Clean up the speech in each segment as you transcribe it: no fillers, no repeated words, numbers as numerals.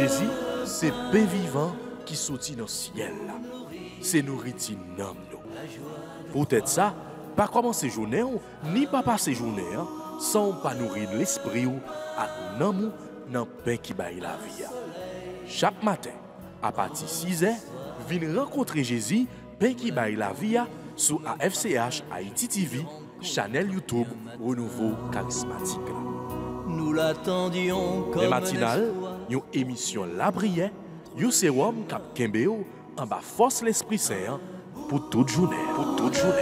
Jésus, c'est pain vivant qui sortit dans le ciel. C'est nourriture nam nous. Peut-être ça, pas commencer journée ni pas passer journée sans pas nourrir l'esprit ou à nan dans pain qui baille la vie. Chaque matin, à partir de 6h, viens rencontrer Jésus, pain qui baille la vie sur AFCH Haïti TV, channel YouTube Renouveau Charismatique. Nous l'attendions comme les matinales, une émission La Prière, un sérum cap Kembeo en bas force l'Esprit Saint pour toute journée. Pour toute journée.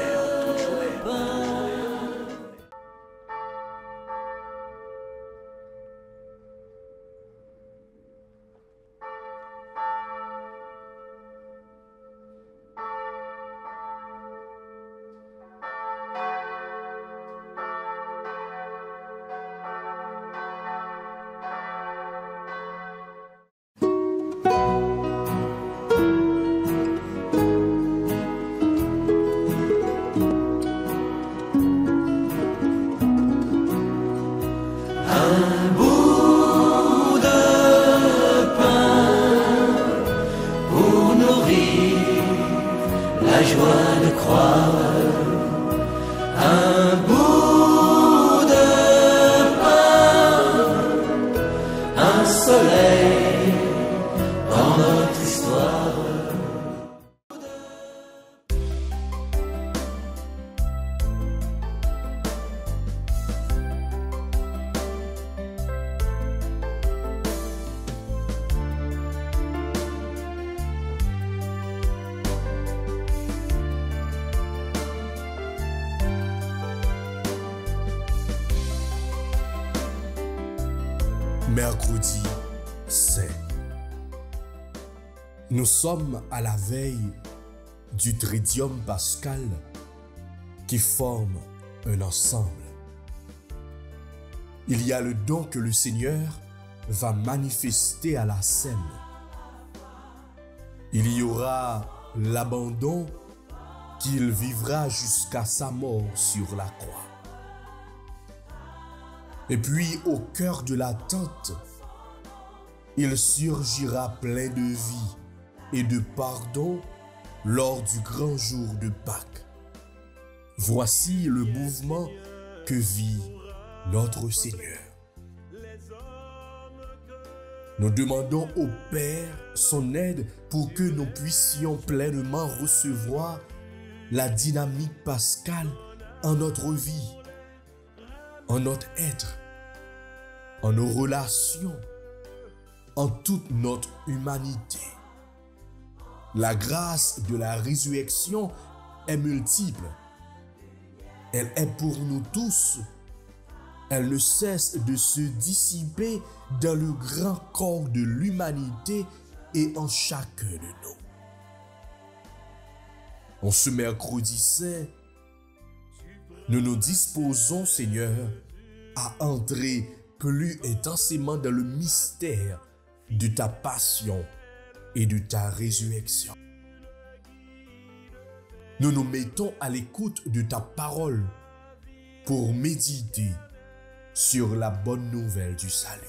La joie de croire, un bout de pain, un soleil dans notre histoire. Mercredi saint. Nous sommes à la veille du Tridium pascal qui forme un ensemble. Il y a le don que le Seigneur va manifester à la scène. Il y aura l'abandon qu'il vivra jusqu'à sa mort sur la croix. Et puis, au cœur de la tente, il surgira plein de vie et de pardon lors du grand jour de Pâques. Voici le mouvement que vit notre Seigneur. Nous demandons au Père son aide pour que nous puissions pleinement recevoir la dynamique pascale en notre vie, en notre être, en nos relations, en toute notre humanité. La grâce de la résurrection est multiple. Elle est pour nous tous. Elle ne cesse de se dissiper dans le grand corps de l'humanité et en chacun de nous. En ce mercredi saint, nous nous disposons, Seigneur, à entrer plus intensément dans le mystère de ta passion et de ta résurrection. Nous nous mettons à l'écoute de ta parole pour méditer sur la bonne nouvelle du salut.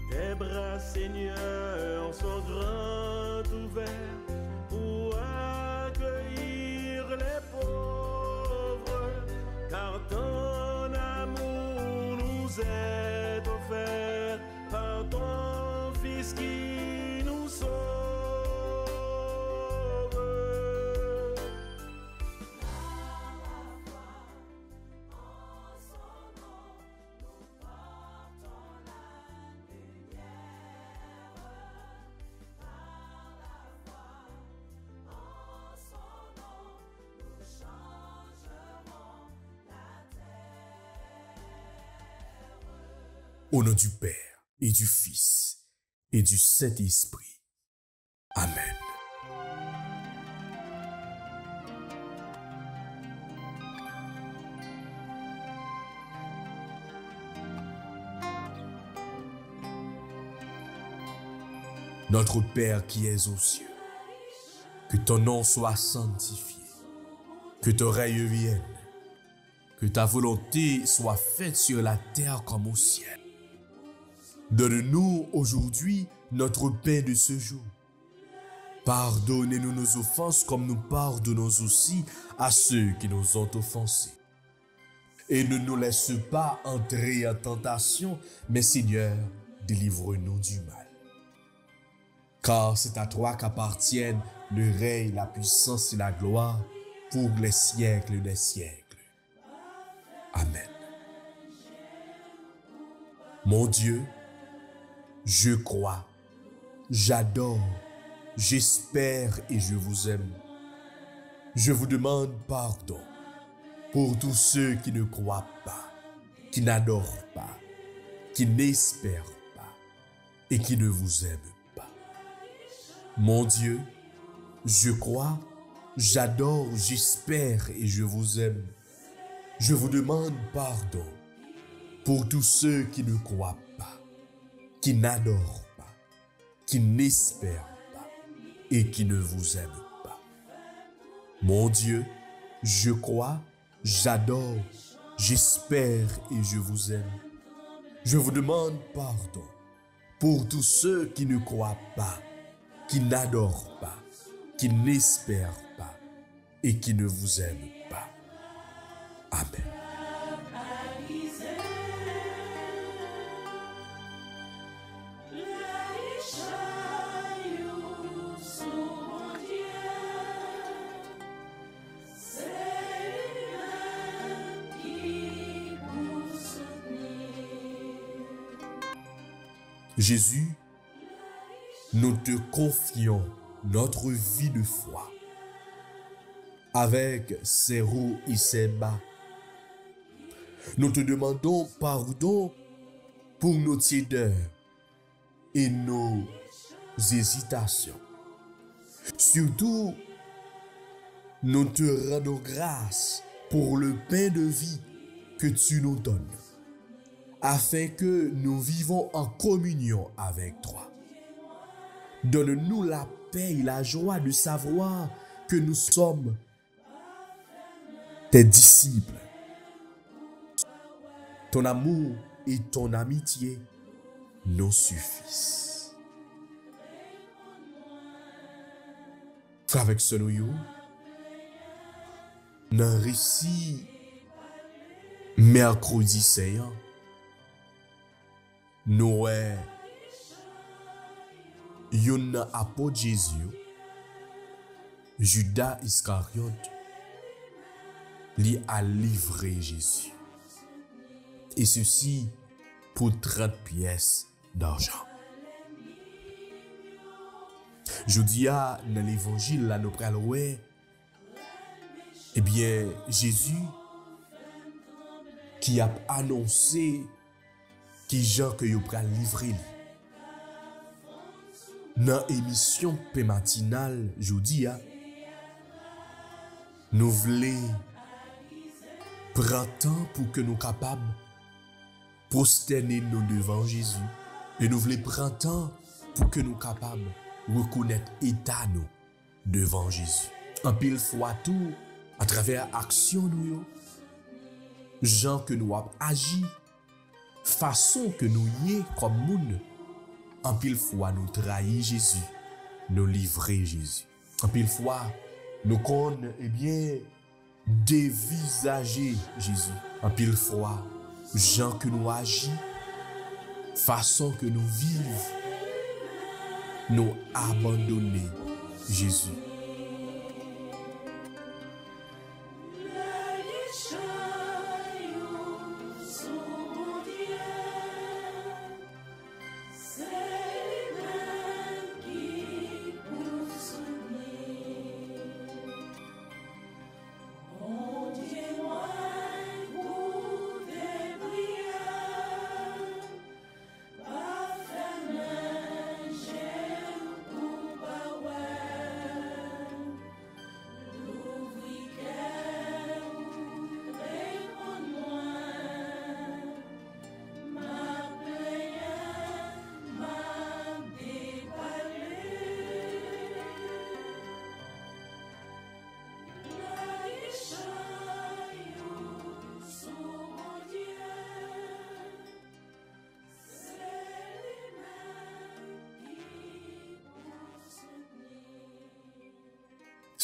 Tes bras, Seigneur, sont grands ouverts pour accueillir les pauvres, car ton amour nous est offert par ton Fils qui nous sauve. Au nom du Père et du Fils et du Saint-Esprit. Amen. Notre Père qui es aux cieux, que ton nom soit sanctifié, que ton règne vienne, que ta volonté soit faite sur la terre comme au ciel. Donne-nous aujourd'hui notre pain de ce jour. Pardonnez-nous nos offenses comme nous pardonnons aussi à ceux qui nous ont offensés. Et ne nous laisse pas entrer en tentation, mais Seigneur, délivre-nous du mal. Car c'est à toi qu'appartiennent le règne, la puissance et la gloire pour les siècles des siècles. Amen. Mon Dieu, je crois, j'adore, j'espère et je vous aime. Je vous demande pardon pour tous ceux qui ne croient pas, qui n'adorent pas, qui n'espèrent pas et qui ne vous aiment pas. Mon Dieu, je crois, j'adore, j'espère et je vous aime. Je vous demande pardon pour tous ceux qui ne croient pas, qui n'adorent pas, qui n'espèrent pas et qui ne vous aiment pas. Mon Dieu, je crois, j'adore, j'espère et je vous aime. Je vous demande pardon pour tous ceux qui ne croient pas, qui n'adorent pas, qui n'espèrent pas et qui ne vous aiment pas. Amen. Jésus, nous te confions notre vie de foi, avec ses hauts et ses bas. Nous te demandons pardon pour nos tiédeurs et nos hésitations. Surtout, nous te rendons grâce pour le pain de vie que tu nous donnes, afin que nous vivons en communion avec toi. Donne-nous la paix et la joie de savoir que nous sommes tes disciples. Ton amour et ton amitié nous suffisent. Avec ce nous, dans le récit mercredi saillant, nous yon apôtre Jésus, Judas Iscariote, lui a livré Jésus. Et ceci pour 30 pièces d'argent. Je dis dans l'évangile, là, nous prenons, eh bien, Jésus qui a annoncé qui Jean que vous pral livrer. Dans l'émission Paix matinale, je dis, nous voulons prendre temps pour que nous capables prosterner nous devant Jésus. Et nous voulons prendre temps pour que nous capables reconnaître l'état nous devant Jésus. En pile fois tout, à travers action nous, gens que nous avons agi, façon que nous y est comme monde, en pile fois nous trahir Jésus, nous livrer Jésus. En pile fois nous connaissons, eh bien, dévisager Jésus. En pile fois, gens que nous agis, façon que nous vivons, nous abandonner Jésus.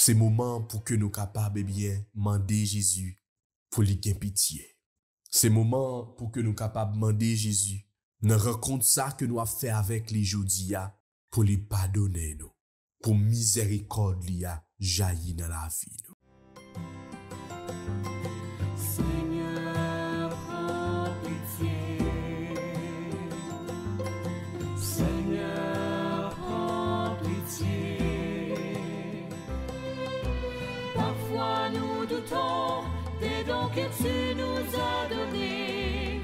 C'est moment pour que nous capables, bien, demander Jésus pour lui gagner pitié. C'est moment pour que nous capables demander Jésus. Ne rencontre ça que nous avons fait avec les Jodia pour lui pardonner nous. Pour miséricorde lui a jailli dans la vie nous. Seigneur, prends pitié. Seigneur, prends pitié. Parfois nous doutons des dons que tu nous as donnés.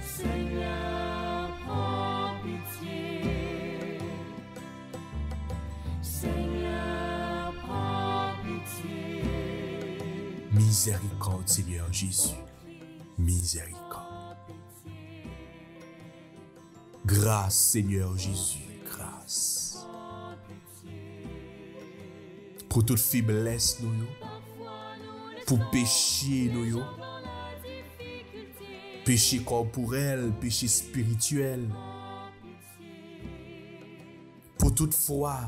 Seigneur, prends pitié. Seigneur, prends pitié. Miséricorde, Seigneur Jésus. Miséricorde. Grâce, Seigneur Jésus. Grâce. Pour toute faiblesse, nous, pour péché, nous, péché corporel, péché spirituel. Pour toute foi,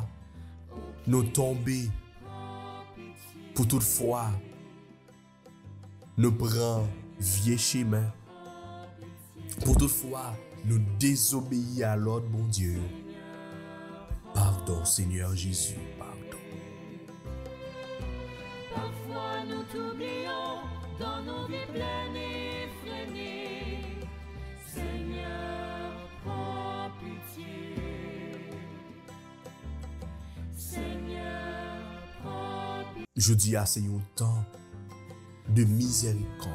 nous tomber. Pour toute foi, nous prend vieux chemin. Pour toute fois, nous désobéir à l'ordre, mon Dieu. Pardon, Seigneur Jésus, pardon. Parfois nous t'oublions dans nos vies pleines et effrénées. Seigneur, prends pitié. Seigneur, prends pitié. Je dis à Seigneur, temps de miséricorde.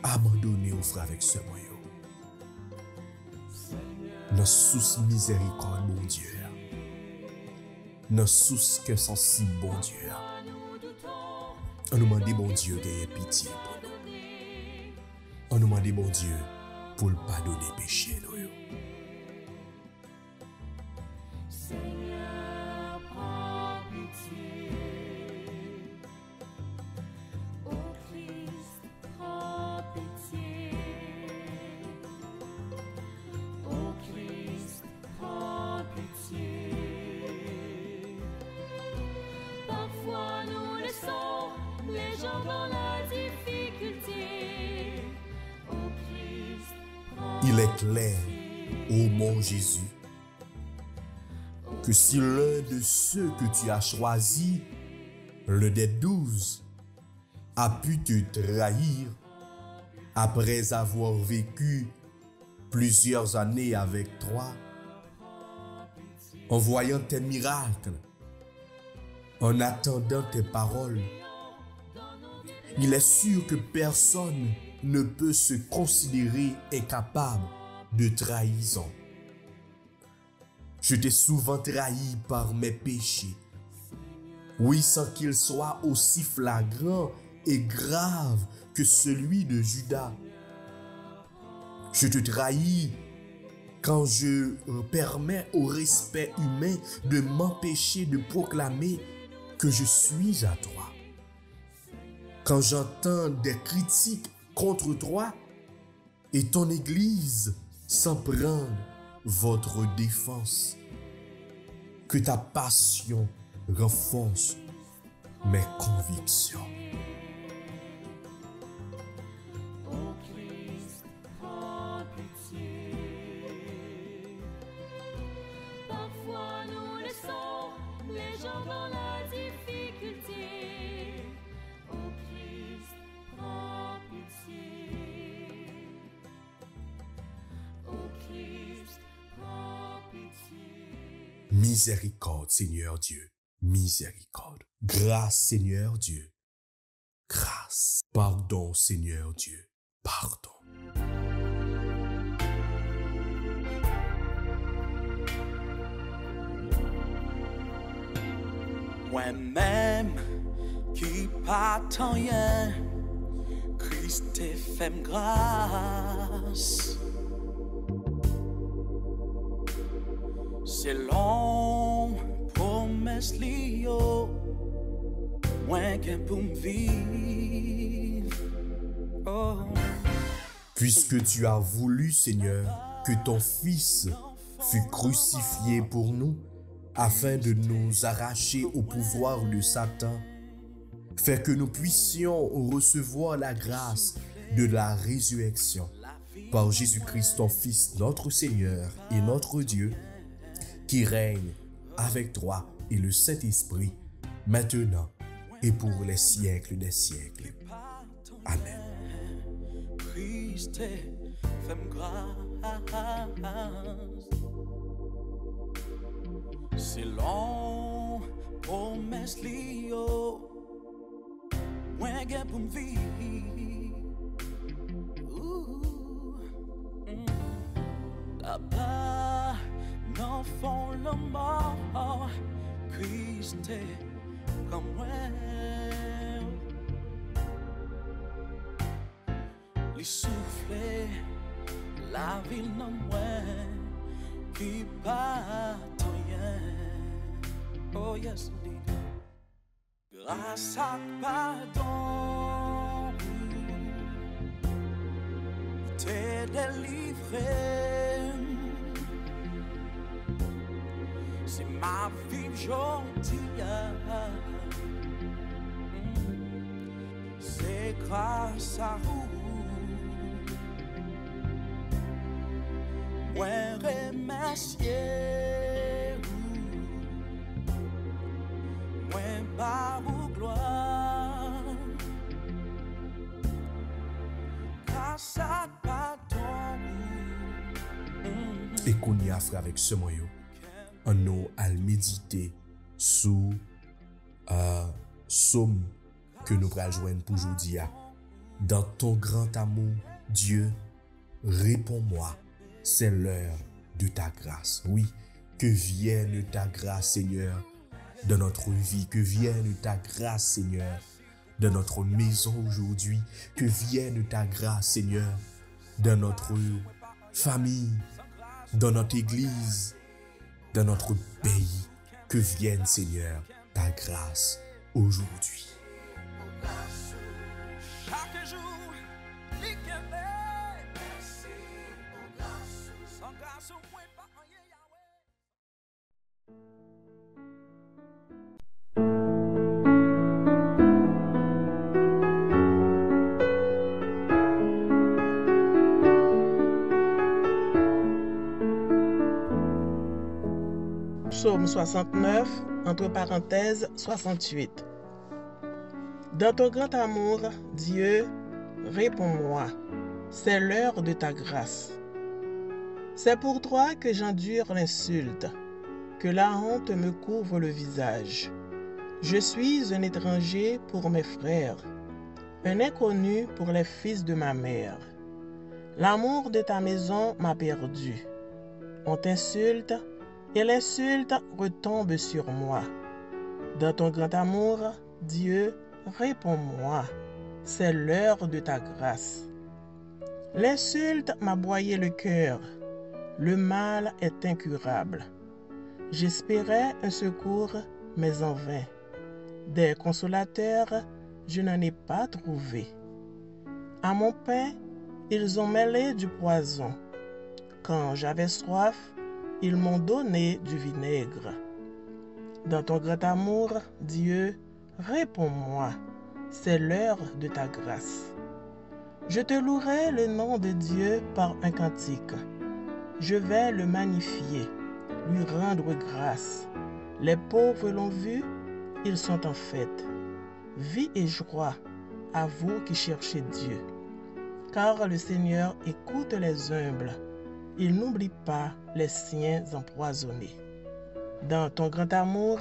Abandonnez aux frères avec ce moyen. Nos sous miséricorde, mon Dieu. Nos sous que sensible, bon Dieu. On nous demande, bon Dieu, d'avoir pitié pour nous. On nous demande, bon Dieu, pour le pardonner péché, nous. Seigneur, prends pitié. Ô Christ, prends pitié. Ô Christ, prends pitié. Parfois nous laissons les gens dans la difficulté. Ô Christ, prends Il est clair, ô mon Jésus, que si l'un de ceux que tu as choisis, l'un des 12, a pu te trahir après avoir vécu plusieurs années avec toi, en voyant tes miracles, en attendant tes paroles, il est sûr que personne ne peut se considérer incapable de trahison. Je t'ai souvent trahi par mes péchés. Oui, sans qu'ils soient aussi flagrants et graves que celui de Judas. Je te trahis quand je permets au respect humain de m'empêcher de proclamer que je suis à toi. Quand j'entends des critiques contre toi et ton Église s'en prendre votre défense, que ta passion renforce mes convictions. Ô Christ, prends pitié. Parfois nous laissons les gens dans la difficulté. Ô Christ, prends pitié. Ô Christ, prends pitié. Miséricorde, Seigneur Dieu. Miséricorde. Grâce, Seigneur Dieu. Grâce. Pardon, Seigneur Dieu. Pardon. Moi-même qui pas tant rien, Christ te fait grâce. C'est long promesse lio, moins qu'un pour me vivre. Oh. Puisque tu as voulu, Seigneur, que ton Fils fût crucifié pour nous, afin de nous arracher au pouvoir de Satan. Fais que nous puissions recevoir la grâce de la résurrection par Jésus-Christ, ton Fils, notre Seigneur et notre Dieu, qui règne avec toi et le Saint-Esprit, maintenant et pour les siècles des siècles. Amen. Christ, fais-moi grâce. C'est long, promesse lio, moi j'ai pour me vivre. Là-bas, dans fond le mort, Christ, comme moi. Les souffler, la ville non moins, qui pas rien. Oh yes, indeed. Grâce à pardon, t'es délivré. C'est ma vie aujourd'hui. C'est grâce à vous. Moi remercier moi par vos gloire grâce à pardon. Et qu'on y a fait avec ce moyen, on nous a médité sous somme que nous allons joindre pour aujourd'hui. Dans ton grand amour, Dieu, réponds-moi. C'est l'heure de ta grâce. Oui, que vienne ta grâce, Seigneur, dans notre vie. Que vienne ta grâce, Seigneur, dans notre maison aujourd'hui. Que vienne ta grâce, Seigneur, dans notre famille, dans notre église, dans notre pays. Que vienne, Seigneur, ta grâce aujourd'hui. Chaque jour, Psaume 69, entre parenthèses 68. Dans ton grand amour, Dieu, réponds-moi, c'est l'heure de ta grâce. C'est pour toi que j'endure l'insulte, que la honte me couvre le visage. Je suis un étranger pour mes frères, un inconnu pour les fils de ma mère. L'amour de ta maison m'a perdu. On t'insulte, et l'insulte retombe sur moi. Dans ton grand amour, Dieu, réponds-moi, c'est l'heure de ta grâce. L'insulte m'a broyé le cœur, le mal est incurable. J'espérais un secours, mais en vain. Des consolateurs, je n'en ai pas trouvé. À mon pain, ils ont mêlé du poison. Quand j'avais soif, ils m'ont donné du vinaigre. Dans ton grand amour, Dieu, réponds-moi, c'est l'heure de ta grâce. Je te louerai le nom de Dieu par un cantique. Je vais le magnifier, lui rendre grâce. Les pauvres l'ont vu, ils sont en fête. Vie et joie à vous qui cherchez Dieu. Car le Seigneur écoute les humbles. Il n'oublie pas les siens empoisonnés. Dans ton grand amour,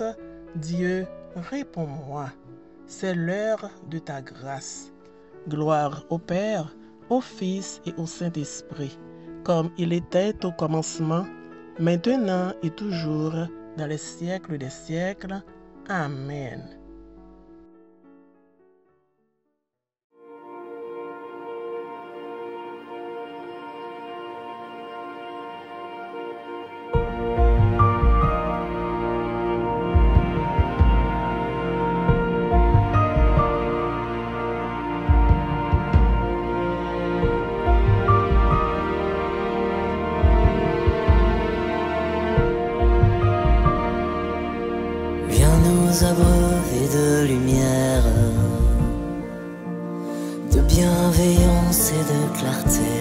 Dieu, réponds-moi. C'est l'heure de ta grâce. Gloire au Père, au Fils et au Saint-Esprit, comme il était au commencement, maintenant et toujours, dans les siècles des siècles. Amen. nous abreuver de lumière, de bienveillance et de clarté.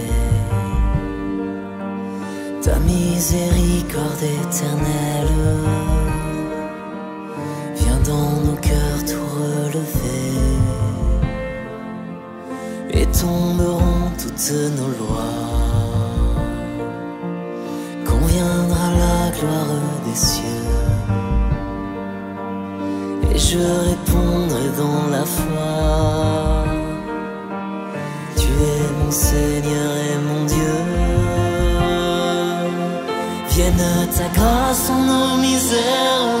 Ta miséricorde éternelle vient dans nos cœurs tout relever, et tomberont toutes nos lois. Quand viendra la gloire des cieux, et je répondrai dans la foi: Tu es mon Seigneur et mon Dieu. Vienne ta grâce en nos misères,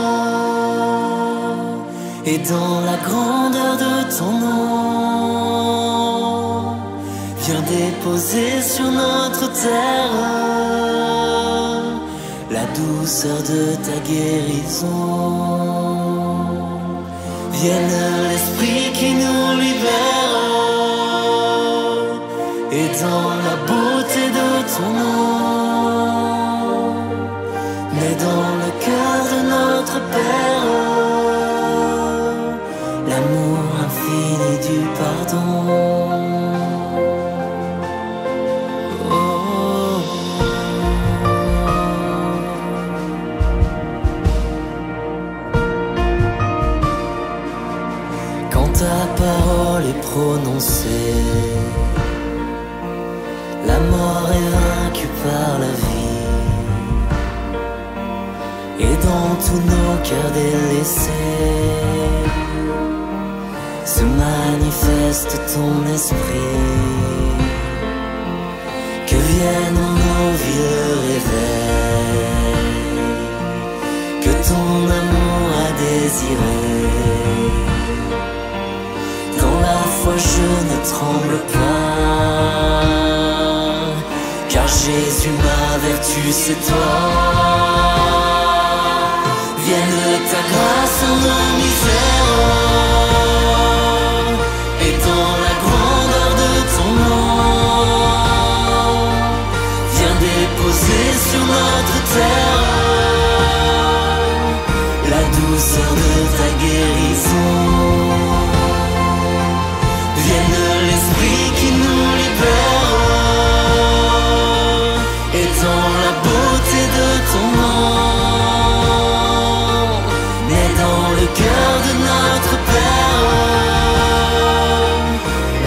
et dans la grandeur de ton nom, viens déposer sur notre terre la douceur de ta guérison. Vienne l'Esprit qui nous libère, et dans la beauté de ton nom, mais dans le cœur de notre Père, l'amour infini du pardon. Ta parole est prononcée, la mort est vaincue par la vie, et dans tous nos cœurs délaissés se manifeste ton esprit. Que vienne en nos vies le réveil que ton amour a désiré. Dans la foi je ne tremble pas, car Jésus ma vertu c'est toi. Vienne ta grâce en nos misères, et dans la grandeur de ton nom, viens déposer sur notre terre la douceur de ta guérison. Vienne l'Esprit qui nous libère, et dans la beauté de ton nom, mais dans le cœur de notre Père,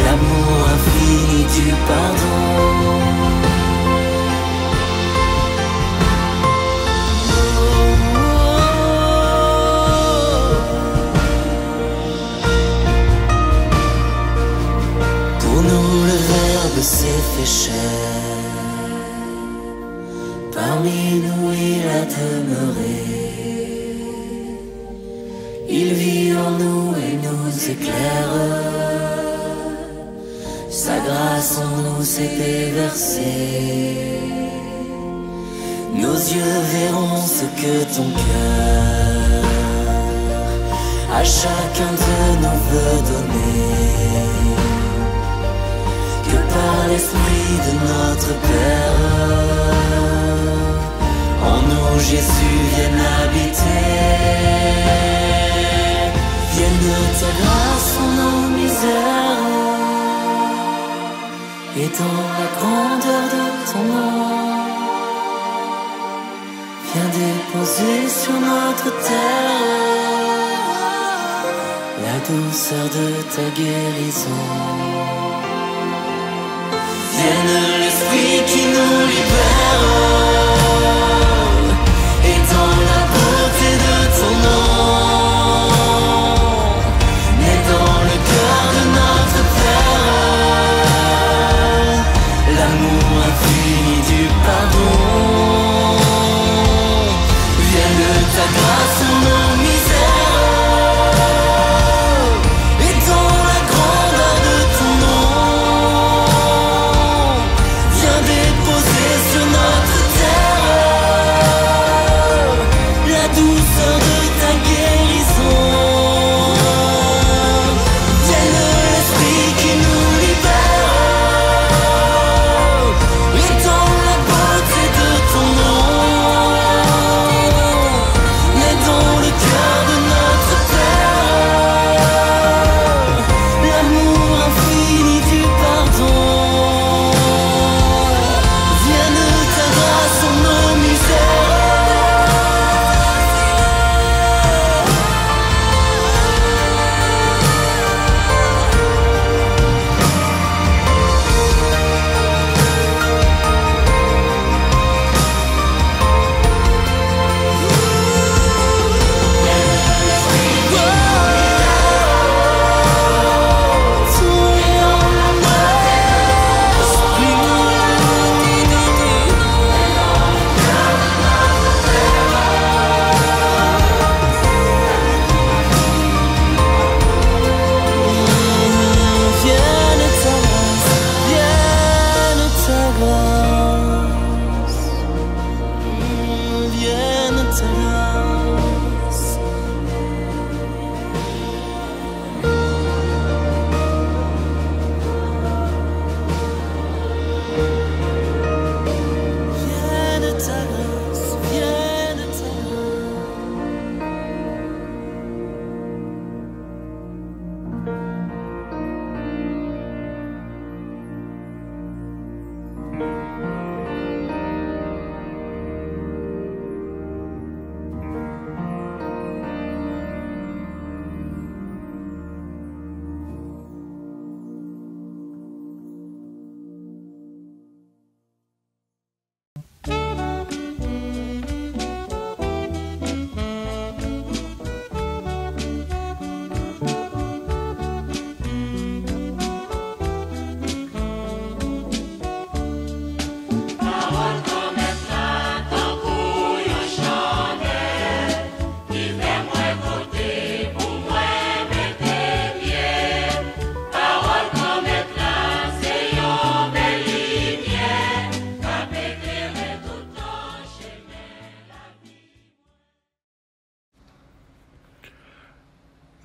l'amour infini du pardon. S'est fait chair, parmi nous il a demeuré. Il vit en nous et nous éclaire, sa grâce en nous s'est déversée. Nos yeux verront ce que ton cœur à chacun de nous veut donner. Que par l'Esprit de notre Père, en nous Jésus vienne habiter. Vienne ta grâce en nos misères, et dans la grandeur de ton nom, viens déposer sur notre terre la douceur de ta guérison. Vienne l'Esprit qui nous libère, et dans la beauté de ton nom, mais dans le cœur de notre Père, l'amour infini du pardon. Vienne ta grâce en nos misères, et dans la grandeur de ton nom, déposer sur notre terre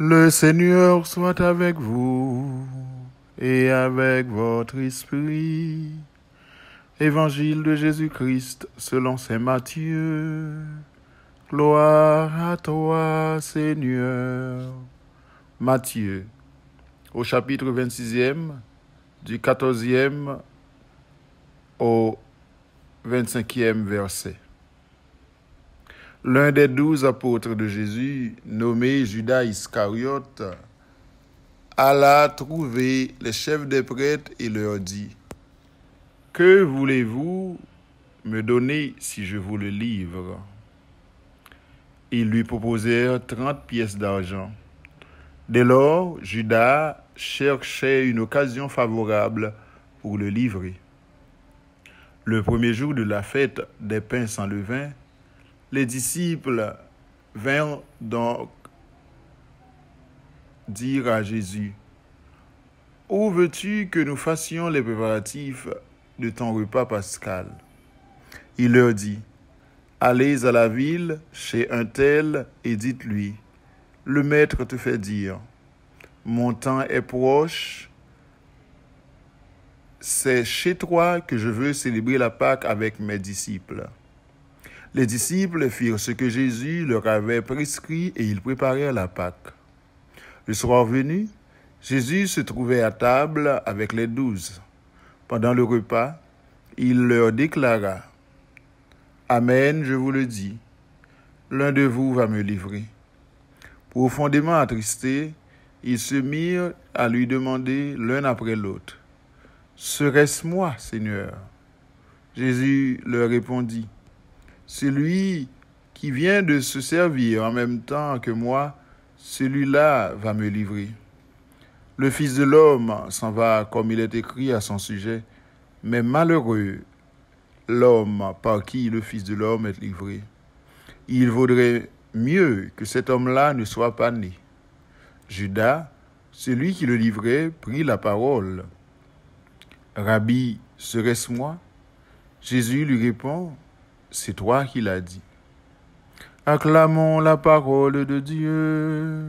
Le Seigneur soit avec vous et avec votre esprit. Évangile de Jésus-Christ selon saint Matthieu. Gloire à toi, Seigneur. Matthieu, au chapitre 26e, du 14e au 25e verset. L'un des 12 apôtres de Jésus, nommé Judas Iscariote, alla trouver les chefs des prêtres et leur dit : « Que voulez-vous me donner si je vous le livre ?» Ils lui proposèrent 30 pièces d'argent. Dès lors, Judas cherchait une occasion favorable pour le livrer. Le premier jour de la fête des pains sans levain, les disciples vinrent donc dire à Jésus : « Où veux-tu que nous fassions les préparatifs de ton repas pascal ?» Il leur dit : « Allez à la ville, chez un tel, et dites-lui : le maître te fait dire : mon temps est proche, c'est chez toi que je veux célébrer la Pâque avec mes disciples. » Les disciples firent ce que Jésus leur avait prescrit et ils préparèrent la Pâque. Le soir venu, Jésus se trouvait à table avec les 12. Pendant le repas, il leur déclara : « Amen, je vous le dis, l'un de vous va me livrer. » Profondément attristés, ils se mirent à lui demander l'un après l'autre : « Serait-ce moi, Seigneur ?» Jésus leur répondit : « Celui qui vient de se servir en même temps que moi, celui-là va me livrer. Le Fils de l'homme s'en va comme il est écrit à son sujet, mais malheureux l'homme par qui le Fils de l'homme est livré. Il vaudrait mieux que cet homme-là ne soit pas né. » Judas, celui qui le livrait, prit la parole. « Rabbi, serait-ce moi ?» Jésus lui répond : « C'est toi qui l'as dit. » Acclamons la parole de Dieu.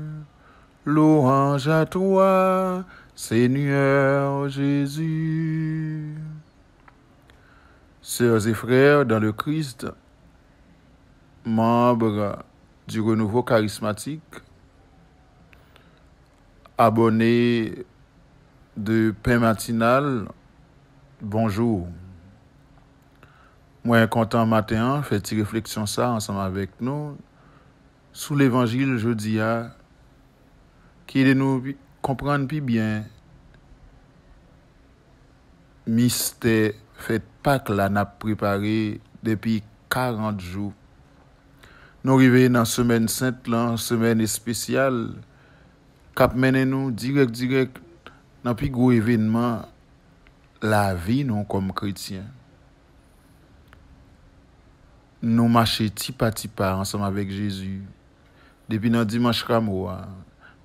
Louange à toi, Seigneur Jésus. Sœurs et frères dans le Christ, membres du renouveau charismatique, abonnés de Pain Matinal, bonjour. Moi, content matin, fait une réflexion ça ensemble avec nous sous l'évangile jeudi, qui de nous comprendre plus bien mystère fait Pâques là n'a préparé depuis 40 jours. Nous arrivons dans semaine sainte là, semaine spéciale, cap mène nous direct dans plus gros événement la vie nous comme chrétiens. Nous marchons petit pas ensemble avec Jésus. Depuis notre dimanche Rameau,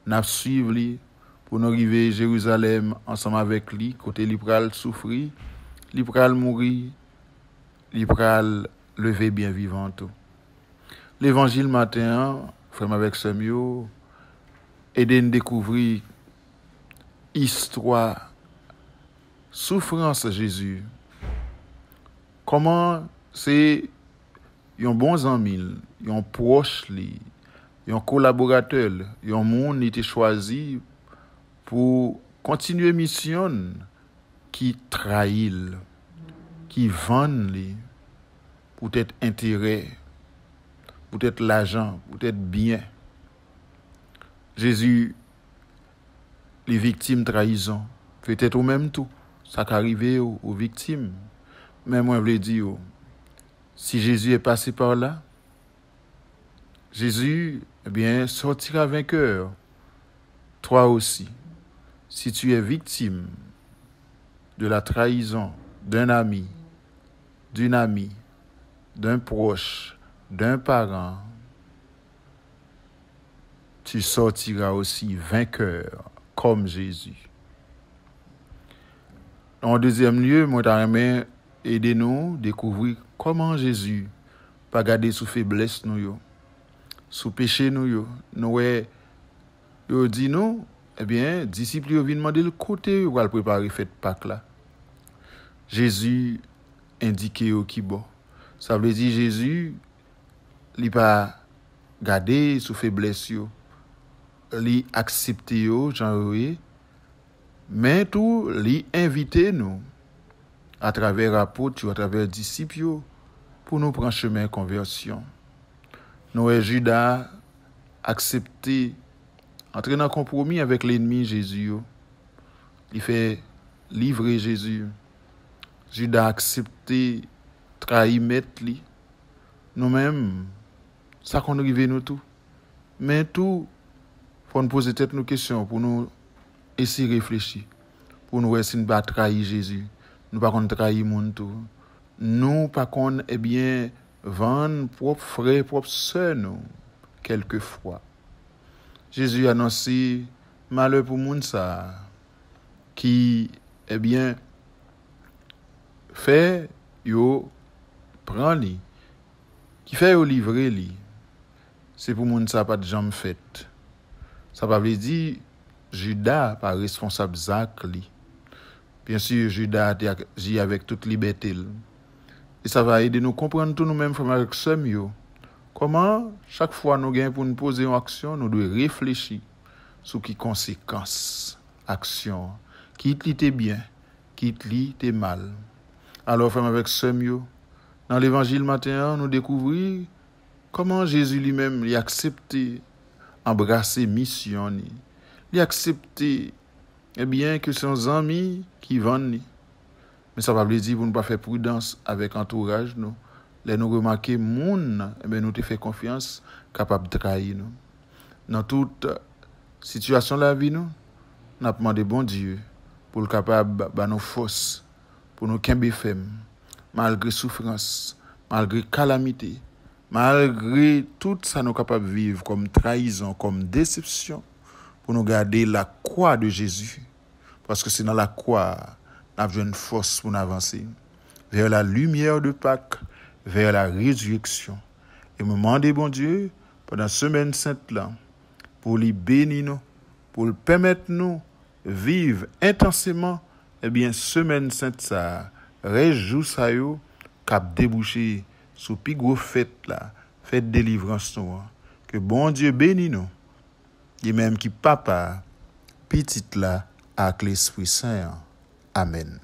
nous suivons lui pour nous arriver à Jérusalem ensemble avec lui, côté lui pral souffrir, lui pral mourir, lui pral lever bien vivant tout. L'évangile matin, frère avec Samuel, aide nous découvrir histoire souffrance Jésus. Comment c'est un bon ami, un proche, un collaborateur, un monde qui était choisi pour continuer mission qui trahit, qui vend pour être intérêt, pour être l'argent, pour être bien. Jésus, les victimes trahison, peut-être au même tout, ça qu'arrive aux victimes. Mais moi, je veux dire, si Jésus est passé par là, Jésus, eh bien, sortira vainqueur. Toi aussi, si tu es victime de la trahison d'un ami, d'une amie, d'un proche, d'un parent, tu sortiras aussi vainqueur comme Jésus. En deuxième lieu, moi, j'aimerais aider nous à découvrir comment Jésus pas garder sous faiblesse nous, sous péché nous, Yo dit non, eh bien, disciples yo vinn demander le côté où al préparer fête Pâques là. Jésus indiqué au qui bon. Ça veut dire Jésus li pas garder sous faiblesse yo, li accepter yo genre mais tout li inviter nous à travers apôtres, à travers disciples yo, pour nous prendre chemin conversion. Nous Judas accepter entrer dans compromis avec l'ennemi Jésus yo. Il fait livrer Jésus. Judas accepté trahir mettre li. Nous-mêmes ça qu'on arrive nous tout. Mais tout faut nous poser tête nos questions pour nous essayer de réfléchir. Pour nous essayer de pas trahir Jésus. Nous pas qu'on trahir monde tout. Nous pas qu'on eh bien vendre propre frère, propre sœur nous quelquefois. Jésus a annoncé malheur pour monde ça qui eh bien fait yo prend li qui fait yo livrer li. C'est pour monde ça pas de jambe faite. Ça pas veut dire Judas pas responsable Zach li. Bien sûr Judas agit avec toute liberté. Et ça va aider nous comprendre tout nous-mêmes frères avec sœurs yo. Comment chaque fois nous gain pour nous poser une action, nous devons réfléchir sur qui conséquences action, qui était bien, qui était mal. Alors frère avec sœurs yo, dans l'évangile matin, nous découvrons comment Jésus lui-même a accepté embrasser mission ni. Il a accepté eh bien que son ami qui vendent ni. Mais ça va veut dire pour ne pas faire prudence avec entourage nous. Les nous remarquer moun, eh bien nous te fait confiance capable de trahir nous. Dans toute situation de la vie nous, n'a demandé bon Dieu pour le capable ba nos forces, pour nous kembe femme malgré souffrance, malgré calamité, malgré tout ça nous capable vivre comme trahison, comme déception pour nous garder la croix de Jésus parce que c'est dans la croix nous avons une force pour nous avancer vers la lumière de Pâques, vers la résurrection. Et me demander bon Dieu pendant semaine sainte là pour lui bénir nous, pour le permettre nous vivre intensément eh bien semaine sainte ça réjouir ça yo cap déboucher sous pi gros fête là, fête délivrance nous. Que bon Dieu bénisse nous. Et même qui papa petite là avec l'Esprit Saint. Amen.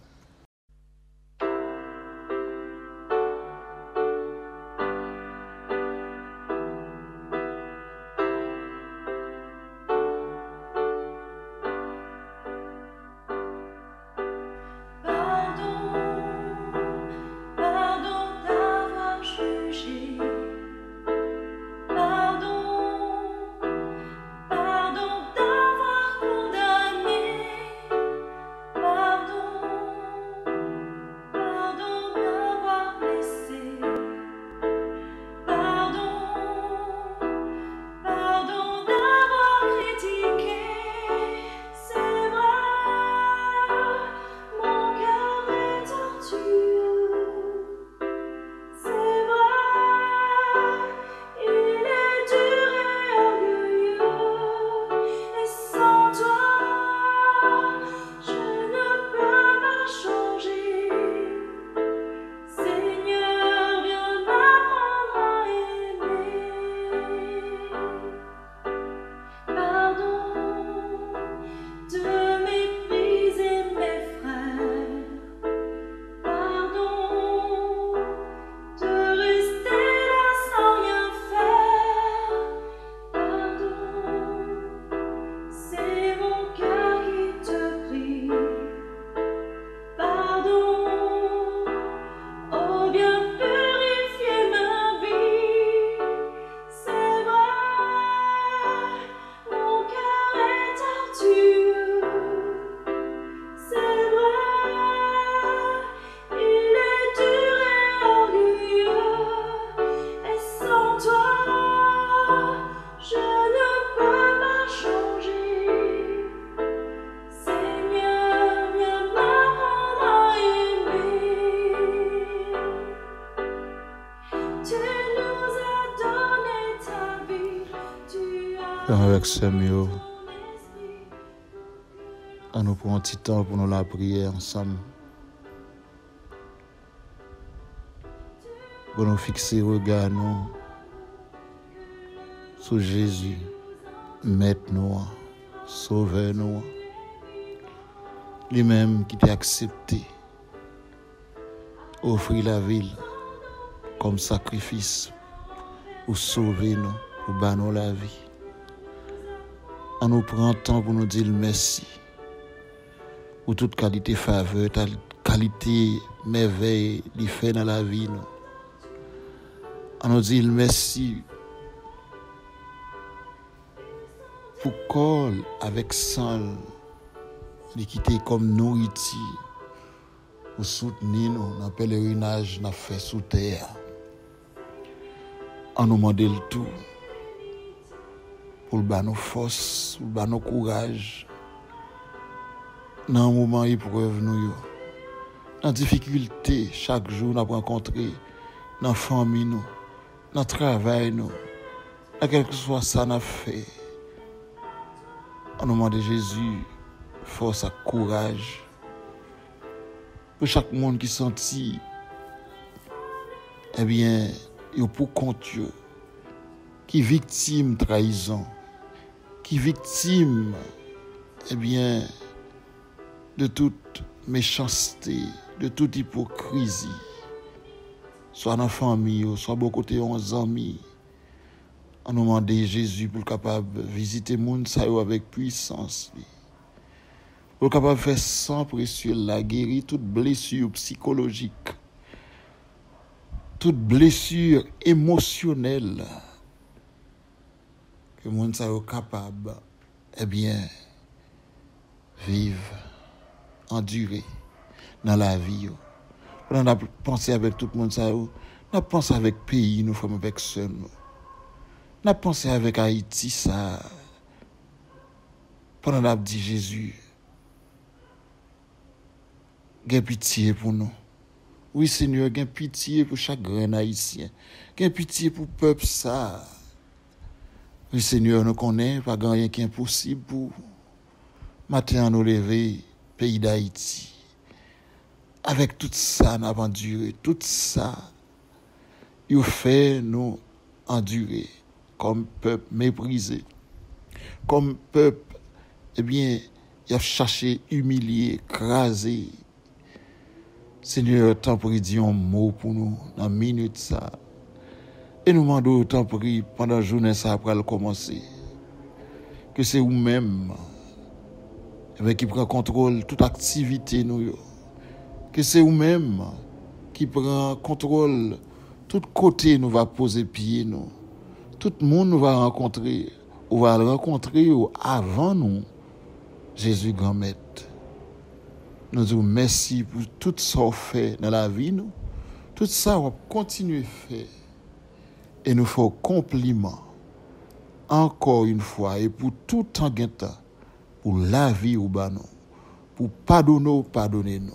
Avec Samuel, On nous prend un petit temps pour nous la prier ensemble. Pour nous fixer regard nous sur Jésus, Maître nous, Sauveur nous. Lui-même qui t'a accepté, offrir la ville comme sacrifice pour sauver nous, pour banner la vie. On nous prend temps pour nous dire merci pour toute qualité faveur, qualité merveille qu'il fait dans la vie. Nous. On nous dit merci pour corps avec sang, qui quitter comme nourriture pour soutenir nous dans le pèlerinage qu'on a fait sous terre. On nous demande le tout pour le nos forces, pour nos courage. Dans un moment épreuve, nous, dans difficulté, chaque jour, nous rencontré dans la famille, nous, dans le travail, nous, dans quel que soit ça, nous fait. On nous demande Jésus, force et courage. Pour chaque monde qui sentit, eh bien, il pour compte, qui victime trahison, qui victime, eh bien, de toute méchanceté, de toute hypocrisie, soit dans la famille, soit beaucoup de amis. On nous demande Jésus pour capable visiter le monde avec puissance. Pour capable faire sans précieux la guérir toute blessure psychologique, toute blessure émotionnelle. Que le monde soit capable, eh bien, vivre, endurer dans la vie. On a pensé avec tout le monde, on a pensé avec le pays, nous sommes avec seuls. On a pensé avec Haïti, ça. Pendant qu'on a dit Jésus, gain pitié pour nous. Oui, Seigneur, gain pitié pour chaque grain haïtien. Gain pitié pour le peuple, ça. Oui, Seigneur, nous connaissons, pas rien qui est impossible pour matin nous lever, pays d'Haïti. Avec tout ça, nous avons enduré. Tout ça, il fait nous endurer comme peuple méprisé. Comme peuple, eh bien, il a cherché, humilié, écrasé. Seigneur, t'en prie, dis un mot pour nous, dans une minute ça. Et nous demandons, t'en prie, pendant la journée ça après le commencer. Que c'est vous-même qui prend contrôle de toute activité nous. Que c'est vous-même qui prend contrôle de tout côté nous va poser pied nous. Tout le monde nous va rencontrer. On va le rencontrer avant nous. Jésus grand maître. Nous disons merci pour tout ça qu'on fait dans la vie nous. Tout ça on va continuer à faire. Et nous faut compliment encore une fois et pour tout temps pour la vie ou ba nous. Pour pardonner nous.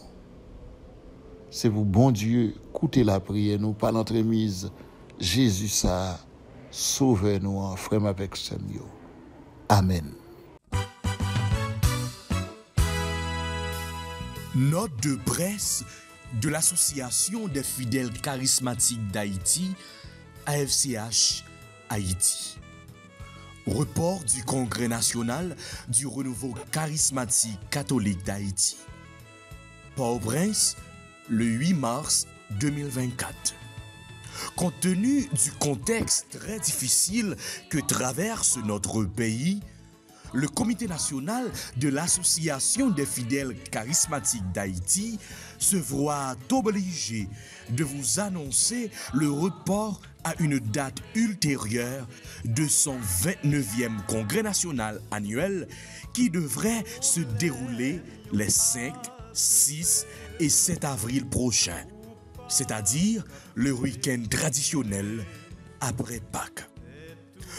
C'est pour bon Dieu écouter la prière nous par l'entremise Jésus ça sauve nous en frère avec Samuel. Amen. Note de presse de l'Association des fidèles charismatiques d'Haïti, AFCH Haïti. Report du Congrès national du renouveau charismatique catholique d'Haïti. Port-au-Prince, le 8 mars 2024. Compte tenu du contexte très difficile que traverse notre pays, le Comité national de l'Association des fidèles charismatiques d'Haïti se voit obligé de vous annoncer le report à une date ultérieure de son 29e congrès national annuel qui devrait se dérouler les 5, 6 et 7 avril prochains, c'est-à-dire le week-end traditionnel après Pâques.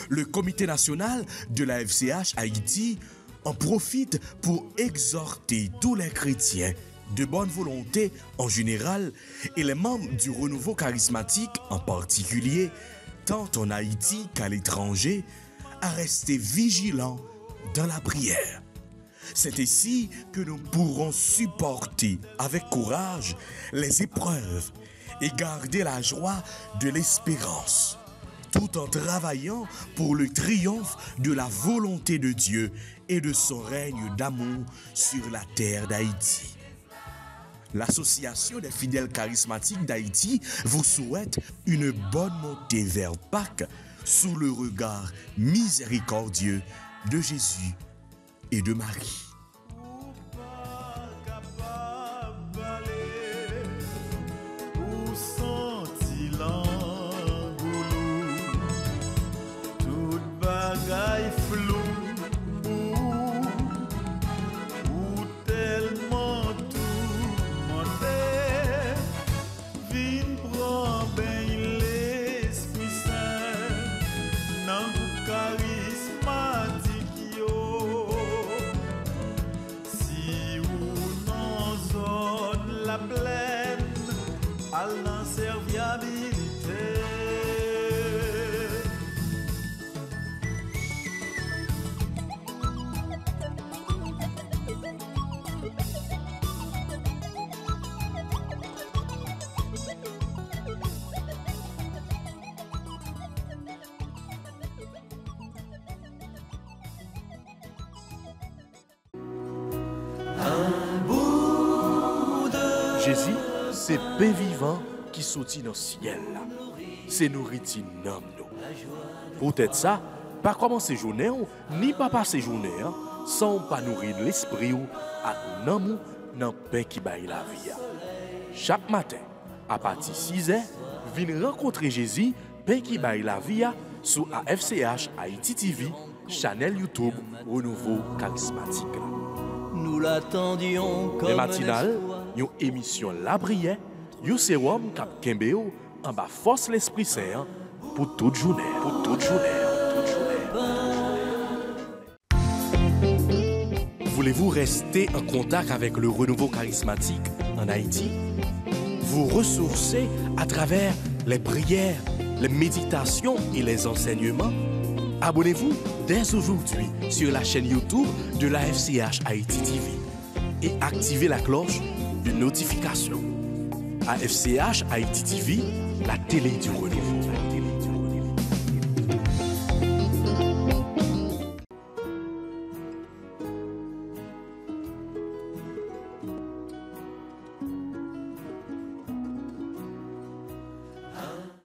Le Comité national de la FCH Haïti en profite pour exhorter tous les chrétiens de bonne volonté en général et les membres du renouveau charismatique en particulier, tant en Haïti qu'à l'étranger, à rester vigilants dans la prière. C'est ici que nous pourrons supporter avec courage les épreuves et garder la joie de l'espérance, tout en travaillant pour le triomphe de la volonté de Dieu et de son règne d'amour sur la terre d'Haïti. L'Association des fidèles charismatiques d'Haïti vous souhaite une bonne montée vers Pâques sous le regard miséricordieux de Jésus et de Marie. Jésus, c'est pain vivant qui sortit dans le ciel. C'est nourriture nom nous. Peut-être ça, pas commencer journée ni pas passer journée sans pas nourrir l'esprit ou à l'amour dans le pain qui baille la vie. Chaque matin, à partir de 6h, venez rencontrer Jésus, pain qui baille la vie sur AFCH Haïti TV, channel YouTube Renouveau Charismatique. Nous l'attendions comme Les matinales, une émission La Prière, un sérum cap Kembeo en bas force l'Esprit Saint pour toute journée. Voulez-vous rester en contact avec le renouveau charismatique en Haïti? Vous ressourcer à travers les prières, les méditations et les enseignements? Abonnez-vous dès aujourd'hui sur la chaîne YouTube de la FCH Haïti TV et activez la cloche de notification. AFCH Haïti TV, la télé du renouveau.